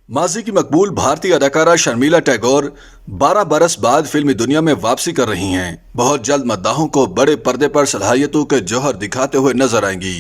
माजी की मकबूल भारतीय अदाकारा शर्मिला टैगोर 12 बरस बाद फिल्मी दुनिया में वापसी कर रही हैं। बहुत जल्द मद्दाहों को बड़े पर्दे पर सलाहियतों के जौहर दिखाते हुए नजर आएंगी।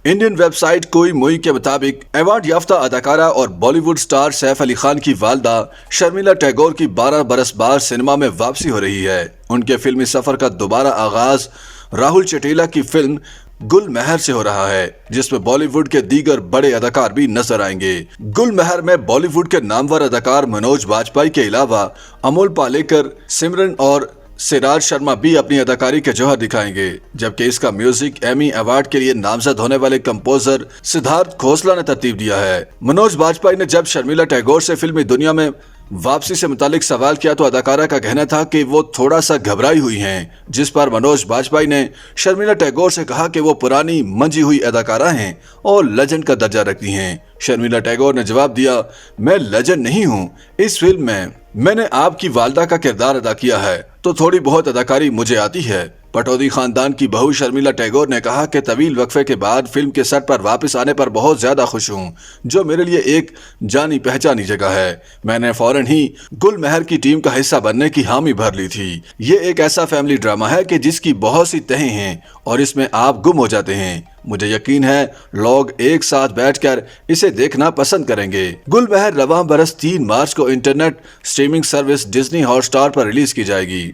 इंडियन वेबसाइट कोई मुई के मुताबिक अवार्ड याफ्ता अदाकारा और बॉलीवुड स्टार सैफ अली खान की वालदा शर्मिला टैगोर की 12 बरस बाद सिनेमा में वापसी हो रही है। उनके फिल्मी सफर का दोबारा आगाज राहुल चटेला की फिल्म गुल महर से हो रहा है, जिसमें बॉलीवुड के दीगर बड़े अदाकार भी नजर आएंगे। गुल महर में बॉलीवुड के नामवर अदाकार मनोज बाजपेयी के अलावा अमोल पालेकर, सिमरन और सिराज शर्मा भी अपनी अदाकारी के जौहर दिखाएंगे, जबकि इसका म्यूजिक एमी अवार्ड के लिए नामजद होने वाले कंपोजर सिद्धार्थ खोसला ने तरतीब दिया है। मनोज बाजपेयी ने जब शर्मिला टैगोर से फिल्मी दुनिया में वापसी से मुतालिक सवाल किया तो अदाकारा का कहना था कि वो थोड़ा सा घबराई हुई हैं, जिस पर मनोज बाजपेयी ने शर्मिला टैगोर से कहा कि वो पुरानी मंजी हुई अदाकारा हैं और लेजेंड का दर्जा रखती हैं। शर्मिला टैगोर ने जवाब दिया, मैं लेजेंड नहीं हूँ, इस फिल्म में मैंने आपकी वालदा का किरदार अदा किया है तो थोड़ी बहुत अदाकारी मुझे आती है। पटौदी खानदान की बहू शर्मिला टैगोर ने कहा कि तवील वक्फे के बाद फिल्म के सेट पर वापस आने पर बहुत ज्यादा खुश हूँ, जो मेरे लिए एक जानी पहचानी जगह है। मैंने फौरन ही गुल महर की टीम का हिस्सा बनने की हामी भर ली थी। ये एक ऐसा फैमिली ड्रामा है कि जिसकी बहुत सी तहें हैं और इसमें आप गुम हो जाते हैं। मुझे यकीन है लोग एक साथ बैठकर इसे देखना पसंद करेंगे। गुल महर रवां बरस 3 मार्च को internet streaming service Disney Hotstar पर रिलीज की जाएगी।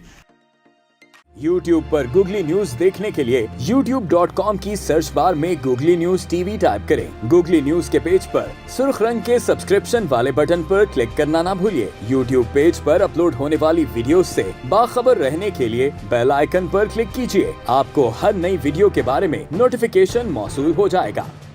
YouTube पर गूगली न्यूज देखने के लिए youtube.com की सर्च बार में गूगली न्यूज टीवी टाइप करें। गूगली न्यूज के पेज पर सुर्ख रंग के सब्सक्रिप्शन वाले बटन पर क्लिक करना ना भूलिए। YouTube पेज पर अपलोड होने वाली वीडियोस से बाखबर रहने के लिए बेल आइकन पर क्लिक कीजिए। आपको हर नई वीडियो के बारे में नोटिफिकेशन मौसूल हो जाएगा।